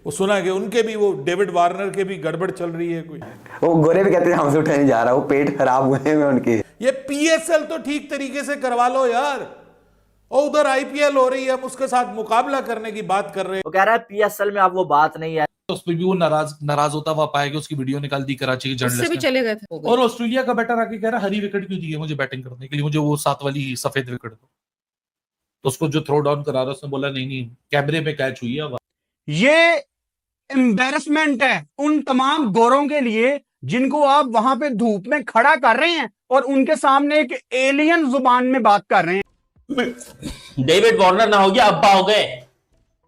वो सुना कि उनके भी वो डेविड वार्नर के भी गड़बड़ चल रही है कोई। वो गोरे भी कहते हैं हमसे उठा नहीं जा रहा, वो पेट खराब हुए हैं उनके। ये पीएसएल तो ठीक तरीके से करवा लो यार, और उधर आईपीएल हो रही है, हम उसके साथ मुकाबला करने की बात कर रहे हैं। वो कह रहा है पीएसएल में अब वो बात नहीं है। तो उस पर भी वो नाराज होता हुआ पाया कि उसकी वीडियो निकाल दी कराची के उससे भी जर्नलिस्ट चले गए थे। और ऑस्ट्रेलिया का बैटर आके कह रहा हरी विकेट क्यों दी है मुझे बैटिंग करने के लिए, मुझे वो 7 वाली सफेद विकेट दो। तो उसको जो थ्रो डाउन करा रहा उसने बोला नहीं कैमरे में कैच हुई है। ये एम्बैरेसमेंट है उन तमाम गोरों के लिए जिनको आप वहां पे धूप में खड़ा कर रहे हैं और उनके सामने एक एलियन जुबान में बात कर रहे हैं। डेविड वार्नर ना हो गया अब्बा हो गए।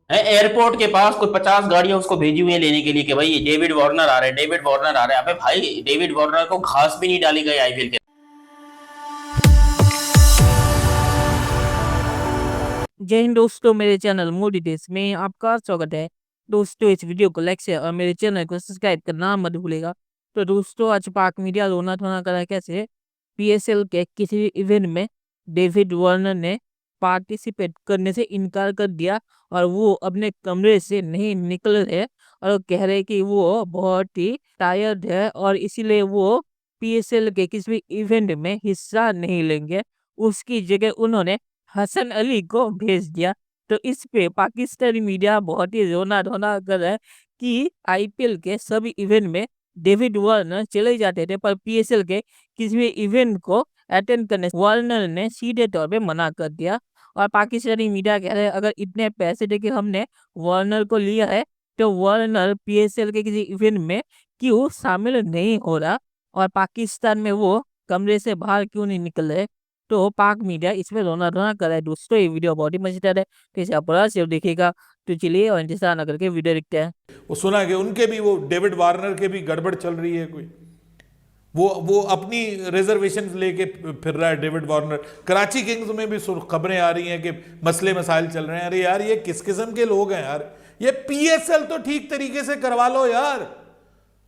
एयरपोर्ट के पास कोई 50 गाड़ियां उसको भेजी हुई है लेने के लिए कि भाई डेविड वार्नर आ रहे हैं, डेविड वार्नर आ रहे हैं। अबे भाई डेविड वार्नर को घास भी नहीं डाली गई आईपीएल के। जय हिंद दोस्तों, मेरे चैनल मोदी देश में आपका स्वागत है। दोस्तों इस वीडियो को लाइक शेयर और मेरे चैनल को सब्सक्राइब करना मत भूलेगा। तो दोस्तों आज पाक मीडिया रोना धोना करा कैसे पीएसएल के किसी इवेंट में डेविड वार्नर ने पार्टिसिपेट करने से इनकार कर दिया और वो अपने कमरे से नहीं निकल रहे और कह रहे कि वो बहुत ही टायर्ड है और इसीलिए वो पीएसएल के किसी भी इवेंट में हिस्सा नहीं लेंगे। उसकी जगह उन्होंने हसन अली को भेज दिया। तो इस पे पाकिस्तानी मीडिया बहुत ही रोना धोना कर रहा है कि आईपीएल के सभी इवेंट में डेविड वार्नर चले जाते थे पर पीएसएल के किसी भी इवेंट को अटेंड करने से वार्नर ने सीधे तौर पे मना कर दिया। और पाकिस्तानी मीडिया कह रहे हैं अगर इतने पैसे देके हमने वार्नर को लिया है तो वार्नर पीएसएल के किसी इवेंट में क्यों शामिल नहीं हो रहा और पाकिस्तान में वो कमरे से बाहर क्यों नहीं निकल रहे। तो पाक मीडिया इसमें रोना धोना कर रहा है। दोस्तों ये वीडियो बहुत ही मजेदार है, तो इसे आप पूरा सिर्फ देखिएगा। तो चलिए और इंतजार न करके वीडियो देखते हैं। वो सुना कि उनके भी वो डेविड वार्नर के भी गड़बड़ चल रही है कोई। वो अपनी रिजर्वेशन लेके फिर रहा है डेविड वार्नर। कराची किंग्स में भी खबरें आ रही हैं कि मसले मसाइल चल रहे हैं। अरे यार ये किस किस्म के लोग हैं यार। ये पीएसएल तो ठीक तरीके से करवा लो यार,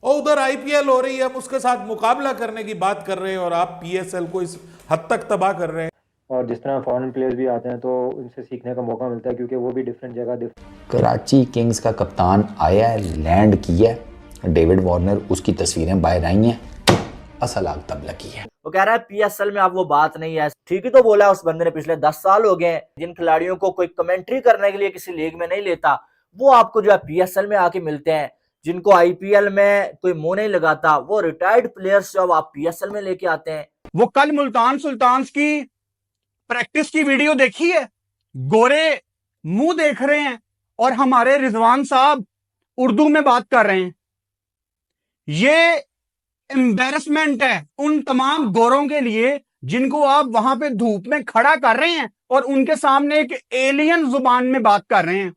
और उधर आईपीएल हो रही है, हम उसके साथ मुकाबला करने की बात कर रहे हैं और आप पीएसएल को इस हद तक तबाह कर रहे हैं। और जिस तरह फॉरेन प्लेयर्स भी आते हैं तो उनसे सीखने का मौका मिलता है क्योंकि वो भी डिफरेंट जगह कराची किंग्स का कप्तान आया है, लैंड किया है, डेविड वार्नर उसकी तस्वीरें बाहर आई हैं, असल आग तब लगी है। वो कह रहा है पीएसएल में अब वो बात नहीं है। ठीक ही तो बोला उस बंदे ने, पिछले 10 साल हो गए जिन खिलाड़ियों को कोई कमेंट्री करने के लिए किसी लीग में नहीं लेता वो आपको जो है पीएसएल में आके मिलते हैं। जिनको आईपीएल में कोई मुंह नहीं लगाता वो रिटायर्ड प्लेयर्स जो आप पीएसएल में लेके आते हैं। वो कल मुल्तान सुल्तान्स की प्रैक्टिस की वीडियो देखी है, गोरे मुंह देख रहे हैं और हमारे रिजवान साहब उर्दू में बात कर रहे हैं। ये एम्बैरेसमेंट है उन तमाम गोरों के लिए जिनको आप वहां पे धूप में खड़ा कर रहे हैं और उनके सामने एक एलियन जुबान में बात कर रहे हैं।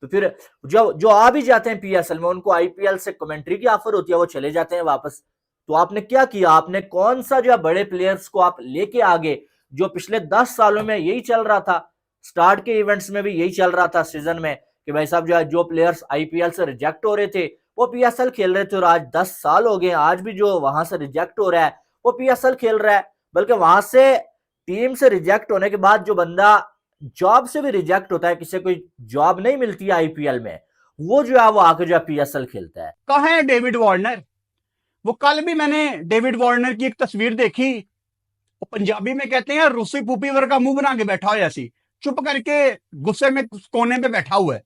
तो फिर जो आ भी जाते हैं पीएसएल में उनको आईपीएल से कमेंट्री की ऑफर होती है, वो चले जाते हैं वापस। तो आपने क्या किया? आपने कौन सा जो बड़े प्लेयर्स को आप लेके आगे, जो पिछले 10 सालों में यही चल रहा था, स्टार्ट के इवेंट्स में भी यही चल रहा था सीजन में कि भाई साहब जो प्लेयर्स आईपीएल से रिजेक्ट हो रहे थे वो पीएसएल खेल रहे थे और आज 10 साल हो गए, आज भी जो वहां से रिजेक्ट हो रहा है वो पीएसएल खेल रहा है। बल्कि वहां से टीम से रिजेक्ट होने के बाद जो बंदा जॉब से भी रिजेक्ट होता है, किसी कोई जॉब नहीं मिलती है आईपीएल में, वो जो है वो आके जो है पीएसएल खेलता है। कहाँ है डेविड वार्नर? वो कल भी मैंने डेविड वार्नर की एक तस्वीर देखी, वो पंजाबी में कहते हैं रूसी पुपीवर का मुंह बना के बैठा हो, ऐसी चुप करके गुस्से में कोने पे बैठा हुआ है।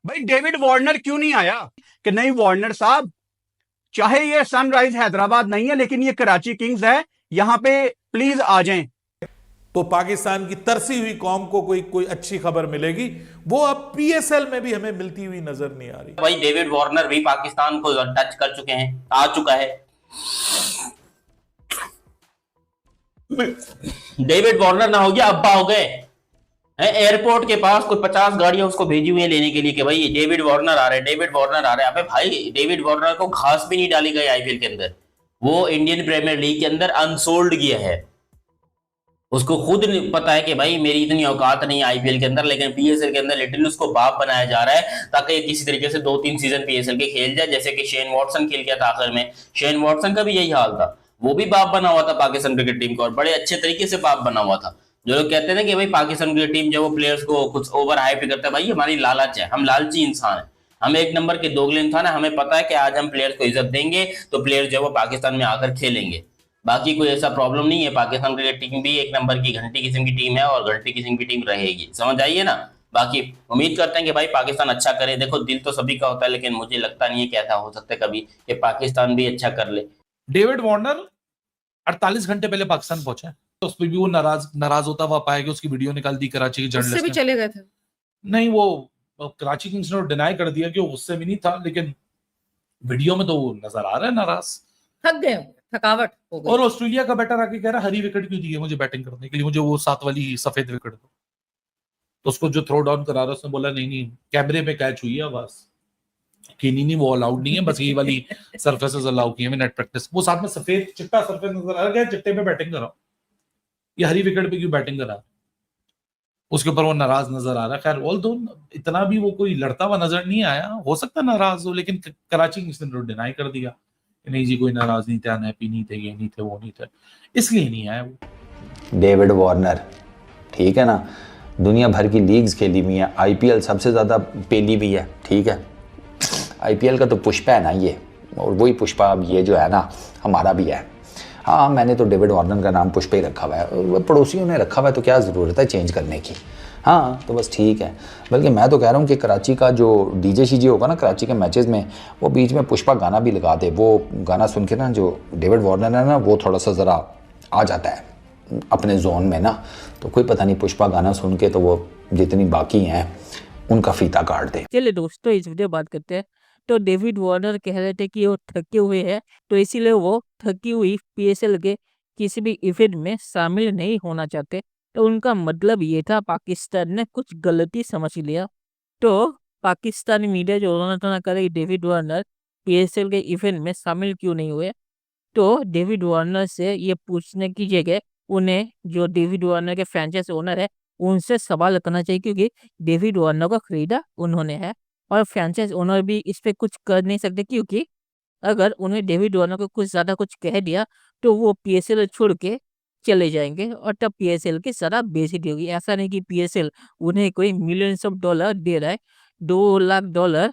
भाई डेविड वार्नर क्यों नहीं आया? कि नहीं वार्नर साहब, चाहे ये सनराइज हैदराबाद नहीं है लेकिन ये कराची किंग्स है, यहां पे प्लीज आ जाएं। तो पाकिस्तान की तरसी हुई कौम को कोई अच्छी खबर मिलेगी, वो अब पीएसएल में भी हमें मिलती हुई नजर नहीं आ रही। भाई डेविड वार्नर भी पाकिस्तान को टच कर चुके हैं, आ चुका है। डेविड वार्नर ना हो गया अब्बा हो गए। एयरपोर्ट के पास कोई 50 गाड़ियां उसको भेजी हुई है लेने के लिए कि भाई डेविड वार्नर आ रहे हैं, डेविड वार्नर आ रहे हैं। अबे भाई डेविड वार्नर को घास भी नहीं डाली गई आईपीएल के अंदर। वो इंडियन प्रीमियर लीग के अंदर अनसोल्ड गया है। उसको खुद पता है कि भाई मेरी इतनी औकात नहीं है आईपीएल के अंदर, लेकिन पीएसएल के अंदर लिटरली उसको बाप बनाया जा रहा है ताकि किसी तरीके से 2-3 सीजन पीएसएल के खेल जाए, जैसे कि शेन वॉटसन खेल गया था आखिर में। शेन वॉटसन का भी यही हाल था, वो भी बाप बना हुआ था पाकिस्तान क्रिकेट टीम का और बड़े अच्छे तरीके से बाप बना हुआ था। जो लोग कहते हैं ना कि भाई पाकिस्तान क्रिकेट टीम जब वो प्लेयर्स को कुछ ओवर हाइप करता है, भाई हमारी लालच है, हम लालची इंसान है। हम एक नंबर के दोगले इंसान है, हमें पता है कि आज हम प्लेयर्स को इज्जत देंगे तो प्लेयर जो है वो पाकिस्तान में आकर खेलेंगे। बाकी कोई ऐसा प्रॉब्लम नहीं है। पाकिस्तान क्रिकेट टीम भी एक नंबर की घंटी किस्म की टीम है और घंटी किस्म की टीम रहेगी, समझ आइए ना। बाकी उम्मीद करते हैं कि भाई पाकिस्तान अच्छा करे। देखो दिल तो सभी का होता है, लेकिन मुझे लगता नहीं है कि ऐसा हो सकता है कभी कि पाकिस्तान भी अच्छा कर ले। डेविड वार्नर 48 घंटे पहले पाकिस्तान पहुंचा है, तो उस पर भी वो नाराज होता हुआ पाया कि उसकी वीडियो निकाल दी कराची के उससे जर्नलिस्ट भी ने। चले गए थे। नहीं, वो कराची किंग्स ने डिनाई कर दिया कि वो उससे भी नहीं था, लेकिन वीडियो में तो वो नजर आ रहा है नाराज। थक गए होंगे, थकावट हो गई। और ऑस्ट्रेलिया का बैटर आके कह रहा है हरी विकेट क्यों दी है मुझे बैटिंग करने के लिए, मुझे वो 7 वाली सफेद विकेट दो। तो उसको जो थ्रो डाउन करा रहा है उसने बोला नहीं कैमरे पे कैच हुई है बस, कि नहीं वो अलाउड नहीं है, बस ये वाली सरफेसेस अलाउ की है नेट प्रैक्टिस। वो साथ में सफेद चिट्टा सरफेस नजर आ रहा है, चिट्टे पे बैटिंग करा, ये हरी विकेट पे क्यों बैटिंग करा, उसके ऊपर वो नाराज नजर आ रहा है। खैर ऑल दो इतना भी वो कोई लड़ता हुआ नजर नहीं आया, हो सकता नाराज हो, लेकिन कराची किंग्स ने डिनाई कर दिया कि नहीं जी कोई नाराज नहीं था, अनहैप्पी नहीं थे, ये नहीं थे, वो नहीं थे, इसलिए नहीं आया वो। डेविड वार्नर ठीक है ना, दुनिया भर की लीग्स खेली हुई है, आईपीएल सबसे ज़्यादा पेली भी है, ठीक है। आईपीएल का तो पुष्पा है ना ये, और वही पुष्पा अब ये जो है ना हमारा भी है। हाँ, मैंने तो डेविड वार्नर का नाम पुष्पा ही रखा हुआ है, पड़ोसियों ने रखा हुआ है तो क्या ज़रूरत है चेंज करने की। हाँ तो बस ठीक है। बल्कि मैं तो कह रहा हूँ कि कराची का जो डीजे शीजे होगा ना कराची के मैचेस में, वो बीच में पुष्पा गाना भी लगा दे। वो गाना सुन के ना जो डेविड वार्नर है ना वो थोड़ा सा ज़रा आ जाता है अपने जोन में ना, तो कोई पता नहीं पुष्पा गाना सुन के तो वो जितनी बाकी हैं उनका फीता काट दे। चलिए दोस्तों इस वीडियो बात करते हैं। तो डेविड वार्नर कह रहे थे कि वो थके हुए हैं, तो इसीलिए वो थकी हुई पीएसएल के किसी भी इवेंट में शामिल नहीं होना चाहते। तो उनका मतलब ये था पाकिस्तान ने कुछ गलती समझ लिया। तो पाकिस्तानी मीडिया जो रोना करे डेविड वार्नर पीएसएल के इवेंट में शामिल क्यों नहीं हुए, तो डेविड वार्नर से ये पूछने की जगह उन्हें जो डेविड वार्नर के फ्रेंचाइज ओनर है उनसे सवाल करना चाहिए, क्योंकि डेविड वार्नर को खरीदा उन्होंने है और फ्रेंचाइज ओनर भी इस पे कुछ कर नहीं सकते, क्योंकि अगर उन्हें डेविड वार्नर को कुछ ज़्यादा कुछ कह दिया तो वो पीएसएल छोड़ के चले जाएंगे और तब पीएसएल की सारा बेइज्जती होगी। ऐसा नहीं कि पीएसएल उन्हें कोई मिलियंस ऑफ डॉलर दे रहा है, $2 लाख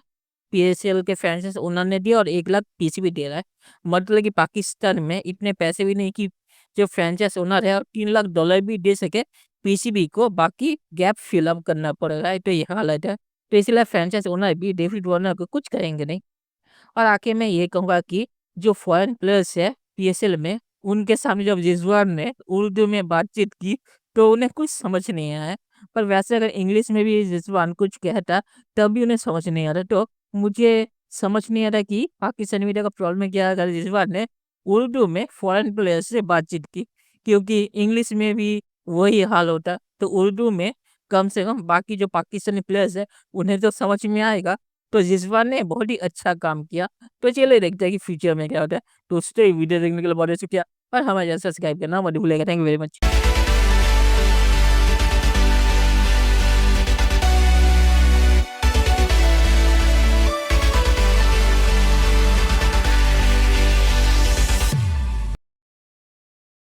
पीएसएल के फ्रेंचाइज ओनर ने दिया और 1 लाख पीसीबी दे रहा है। मतलब कि पाकिस्तान में इतने पैसे भी नहीं कि जो फ्रेंचाइज ओनर है और $3 लाख भी दे सके पीसीबी को, बाकी गैप फिल अप करना पड़ रहा है। तो ये हालत है, तो इसलिए फ्रेंचाइज ओनर भी डेविड वार्नर को कुछ करेंगे नहीं। और आखिर में ये कहूँगा कि जो फॉरेन प्लेयर्स है पीएसएल में, उनके सामने जब रिजवान ने उर्दू में बातचीत की तो उन्हें कुछ समझ नहीं आया, पर वैसे अगर इंग्लिश में भी रिजवान कुछ कहता तब भी उन्हें समझ नहीं आ रहा। तो मुझे समझ नहीं आ रहा कि पाकिस्तानी मीडिया का प्रॉब्लम है क्या अगर रिजवान ने उर्दू में फॉरेन प्लेयर्स से बातचीत की, क्योंकि इंग्लिश में भी वही हाल होता तो उर्दू में कम से कम बाकी जो पाकिस्तानी प्लेयर्स है उन्हें तो समझ में आएगा। तो रिजवान ने बहुत ही अच्छा काम किया। तो चलिए देखते हैं कि फ्यूचर में क्या होता है। दोस्तों ये वीडियो देखने के लिए बहुत शुक्रिया और हमारे चैनल सब्सक्राइब करना मत भूलिएगा। Thank you very much.